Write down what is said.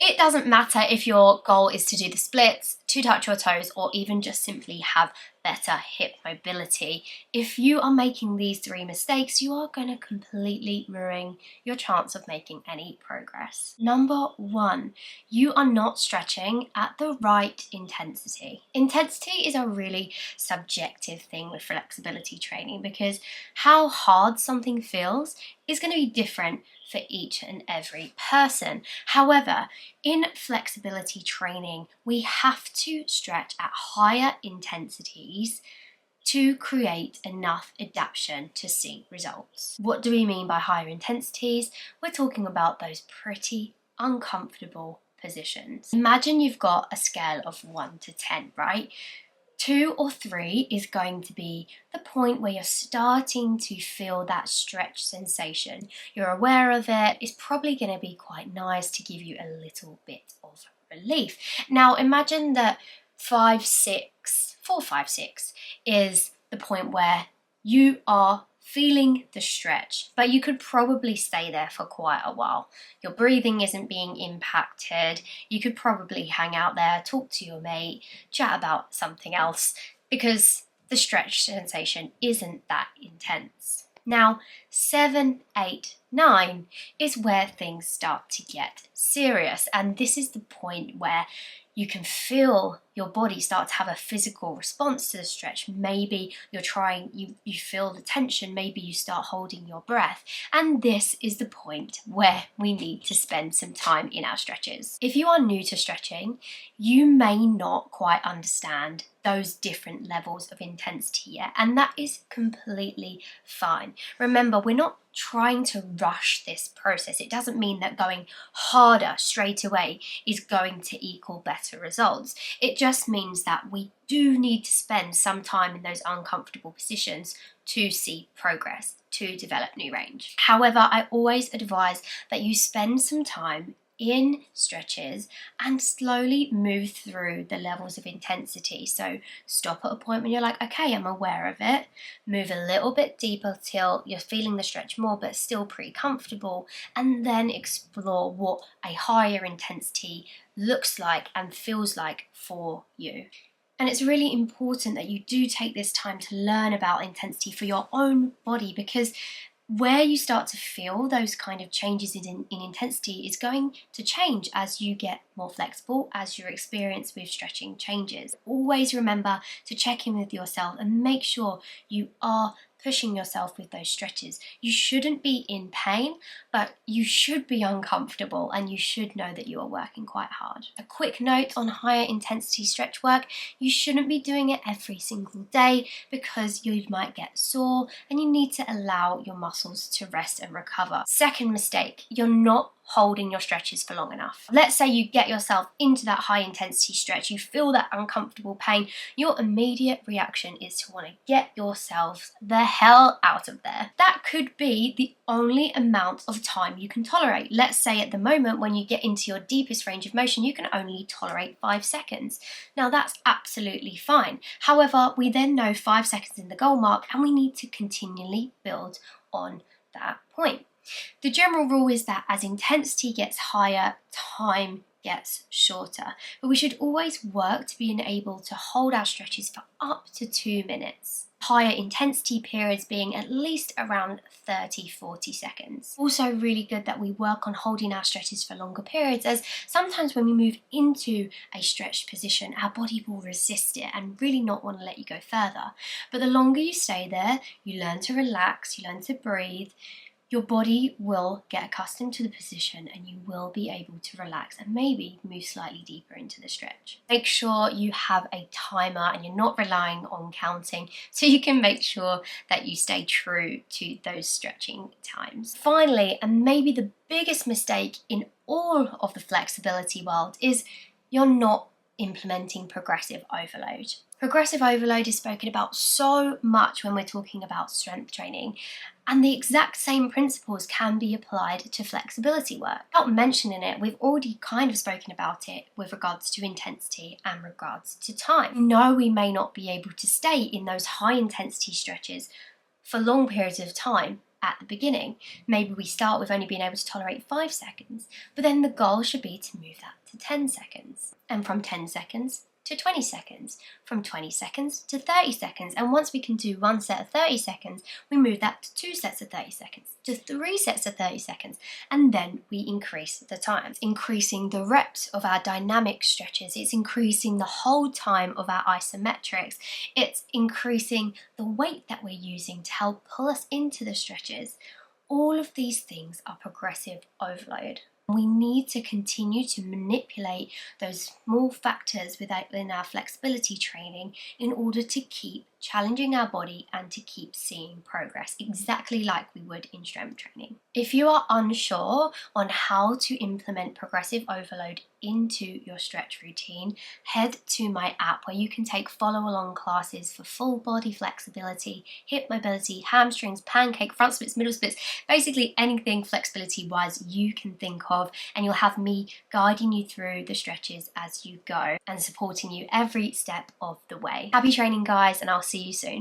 It doesn't matter if your goal is to do the splits, to touch your toes, or even just simply have better hip mobility. If you are making these 3 mistakes, you are going to completely ruin your chance of making any progress. Number 1, you are not stretching at the right intensity. Intensity is a really subjective thing with flexibility training because how hard something feels is going to be different for each and every person. However, in flexibility training, we have to stretch at higher intensities to create enough adaptation to see results. What do we mean by higher intensities? We're talking about those pretty uncomfortable positions. Imagine you've got a scale of 1 to 10, right? 2 or 3 is going to be the point where you're starting to feel that stretch sensation. You're aware of it. It's probably going to be quite nice to give you a little bit of relief. Now imagine that 4, 5, 6 is the point where you are feeling the stretch, but you could probably stay there for quite a while. Your breathing isn't being impacted. You could probably hang out there, talk to your mate, chat about something else because the stretch sensation isn't that intense. Now, 7, 8, 9 is where things start to get serious, and this is the point where you can feel your body start to have a physical response to the stretch. Maybe you feel the tension, maybe you start holding your breath. And this is the point where we need to spend some time in our stretches. If you are new to stretching, you may not quite understand those different levels of intensity yet, and that is completely fine. Remember, we're not trying to rush this process. It doesn't mean that going harder straight away is going to equal better results. It just means that we do need to spend some time in those uncomfortable positions to see progress, to develop new range. However, I always advise that you spend some time in stretches and slowly move through the levels of intensity. So stop at a point when you're like, okay, I'm aware of it. Move a little bit deeper till you're feeling the stretch more, but still pretty comfortable. And then explore what a higher intensity looks like and feels like for you. And it's really important that you do take this time to learn about intensity for your own body, because where you start to feel those kind of changes in intensity is going to change as you get more flexible, as your experience with stretching changes. Always remember to check in with yourself and make sure you are pushing yourself with those stretches. You shouldn't be in pain, but you should be uncomfortable and you should know that you are working quite hard. A quick note on higher intensity stretch work: you shouldn't be doing it every single day because you might get sore and you need to allow your muscles to rest and recover. Second mistake, you're not holding your stretches for long enough. Let's say you get yourself into that high intensity stretch, you feel that uncomfortable pain, your immediate reaction is to want to get yourself the hell out of there. That could be the only amount of time you can tolerate. Let's say at the moment when you get into your deepest range of motion, you can only tolerate 5 seconds. Now that's absolutely fine. However, we then know 5 seconds in the goal mark and we need to continually build on that point. The general rule is that as intensity gets higher, time gets shorter, but we should always work to being able to hold our stretches for up to 2 minutes. Higher intensity periods being at least around 30-40 seconds. Also really good that we work on holding our stretches for longer periods, as sometimes when we move into a stretched position, our body will resist it and really not want to let you go further. But the longer you stay there, you learn to relax, you learn to breathe, your body will get accustomed to the position and you will be able to relax and maybe move slightly deeper into the stretch. Make sure you have a timer and you're not relying on counting, so you can make sure that you stay true to those stretching times. Finally, and maybe the biggest mistake in all of the flexibility world, is you're not implementing progressive overload. Progressive overload is spoken about so much when we're talking about strength training, and the exact same principles can be applied to flexibility work. Without mentioning it, we've already kind of spoken about it with regards to intensity and regards to time. No, we may not be able to stay in those high intensity stretches for long periods of time, at the beginning. Maybe we start with only being able to tolerate 5 seconds, but then the goal should be to move that to 10 seconds. And from 10 seconds to 20 seconds, from 20 seconds to 30 seconds. And once we can do one set of 30 seconds, we move that to 2 sets of 30 seconds, to 3 sets of 30 seconds, and then we increase the time. It's increasing the reps of our dynamic stretches, it's increasing the hold time of our isometrics, it's increasing the weight that we're using to help pull us into the stretches. All of these things are progressive overload. We need to continue to manipulate those small factors within our flexibility training in order to keep challenging our body and to keep seeing progress, exactly like we would in strength training. If you are unsure on how to implement progressive overload into your stretch routine, head to my app where you can take follow-along classes for full body flexibility, hip mobility, hamstrings, pancake, front splits, middle splits, basically anything flexibility-wise you can think of, and you'll have me guiding you through the stretches as you go and supporting you every step of the way. Happy training, guys, and I'll see you soon.